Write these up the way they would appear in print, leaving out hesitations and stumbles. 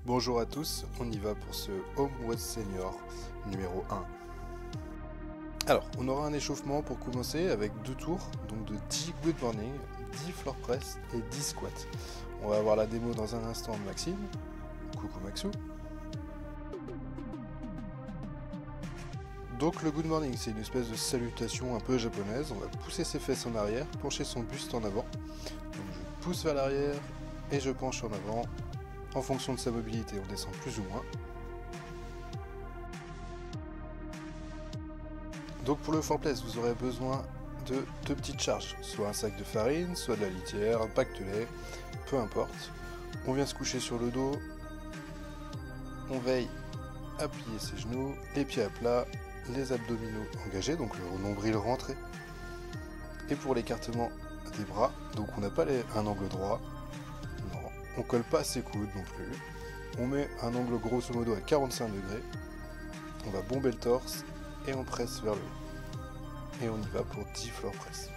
Bonjour à tous, on y va pour ce Home Watch Senior numéro 1. Alors, on aura un échauffement pour commencer avec 2 tours, donc de 10 good morning, 10 floor press et 10 squats. On va avoir la démo dans un instant de Maxime. Coucou Maxou. Donc le good morning, c'est une espèce de salutation un peu japonaise. On va pousser ses fesses en arrière, pencher son buste en avant. Donc je pousse vers l'arrière et je penche en avant. En fonction de sa mobilité, on descend plus ou moins. Donc pour le forepless, vous aurez besoin de 2 petites charges, soit un sac de farine, soit de la litière, un pack de lait, peu importe. On vient se coucher sur le dos, on veille à plier ses genoux, les pieds à plat, les abdominaux engagés, donc le nombril rentré. Et pour l'écartement des bras, donc on n'a pas un angle droit, non, on colle pas ses coudes non plus. On met un angle grosso modo à 45 degrés, on va bomber le torse et on presse vers le haut. Et on y va pour 10 floor press.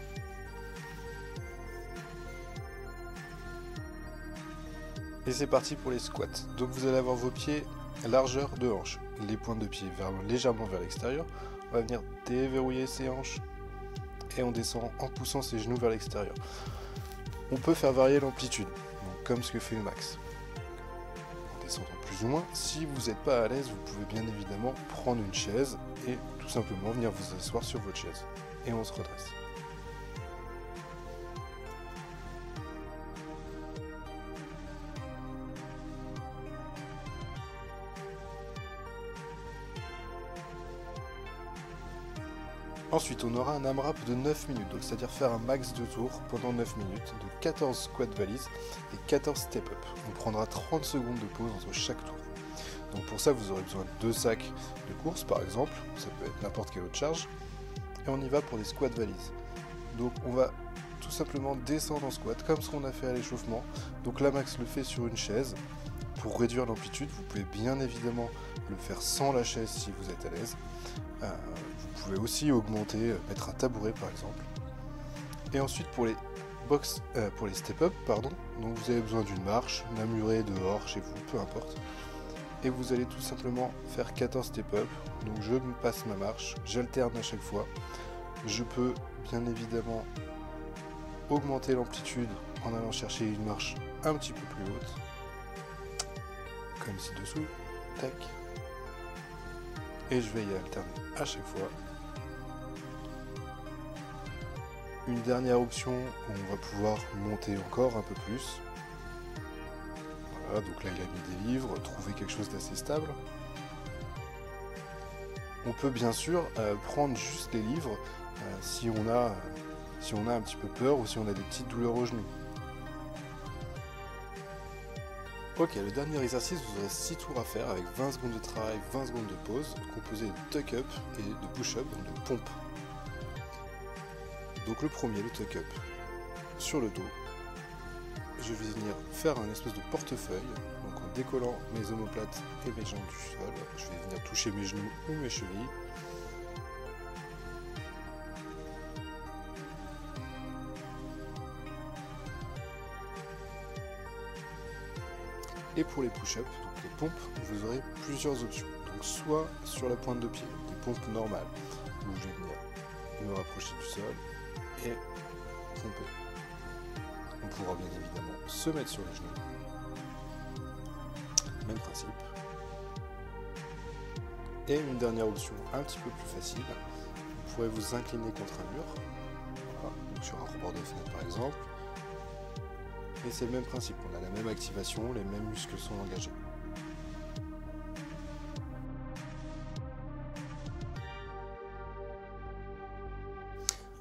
Et c'est parti pour les squats. Donc vous allez avoir vos pieds largeur de hanche, les pointes de pied légèrement vers l'extérieur. On va venir déverrouiller ses hanches et on descend en poussant ses genoux vers l'extérieur. On peut faire varier l'amplitude, comme ce que fait le max. En descendant plus ou moins, si vous n'êtes pas à l'aise, vous pouvez bien évidemment prendre une chaise et tout simplement venir vous asseoir sur votre chaise. Et on se redresse. Ensuite, on aura un AMRAP de 9 minutes, donc c'est-à-dire faire un max de tours pendant 9 minutes, de 14 squats valises et 14 step-up. On prendra 30 secondes de pause entre chaque tour. Donc pour ça, vous aurez besoin de 2 sacs de course par exemple, ça peut être n'importe quelle autre charge. Et on y va pour des squats valises. Donc on va tout simplement descendre en squat, comme ce qu'on a fait à l'échauffement. Donc là, Max le fait sur une chaise. Pour réduire l'amplitude, vous pouvez bien évidemment le faire sans la chaise si vous êtes à l'aise. Vous pouvez aussi augmenter, mettre un tabouret par exemple. Et ensuite pour les step-up, donc vous avez besoin d'une marche, d'un muret dehors, chez vous, peu importe. Et vous allez tout simplement faire 14 step-up. Donc je me passe ma marche, j'alterne à chaque fois. Je peux bien évidemment augmenter l'amplitude en allant chercher une marche un petit peu plus haute. Comme ci-dessous, tac. Et je vais y alterner à chaque fois. Une dernière option où on va pouvoir monter encore un peu plus. Voilà, donc là il a mis des livres, trouver quelque chose d'assez stable. On peut bien sûr prendre juste les livres si on a un petit peu peur ou si on a des petites douleurs aux genoux. Ok, le dernier exercice, vous aurez 6 tours à faire avec 20 secondes de travail, 20 secondes de pause, composé de tuck-up et de push-up, donc de pompe. Donc le premier, le tuck-up, sur le dos. Je vais venir faire un espèce de portefeuille, donc en décollant mes omoplates et mes jambes du sol. Je vais venir toucher mes genoux ou mes chevilles. Et pour les push-ups, donc les pompes, vous aurez plusieurs options. Donc soit sur la pointe de pied, des pompes normales, où je vais venir me rapprocher du sol et pomper. On pourra bien évidemment se mettre sur les genoux. Même principe. Et une dernière option un petit peu plus facile, vous pourrez vous incliner contre un mur, voilà, donc sur un rebord de fenêtre par exemple. Et c'est le même principe, on a la même activation, les mêmes muscles sont engagés.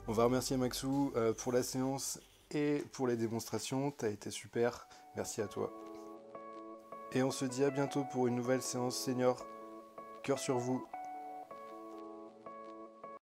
On va remercier Maxou pour la séance et pour les démonstrations, t'as été super, merci à toi. Et on se dit à bientôt pour une nouvelle séance senior. Cœur sur vous.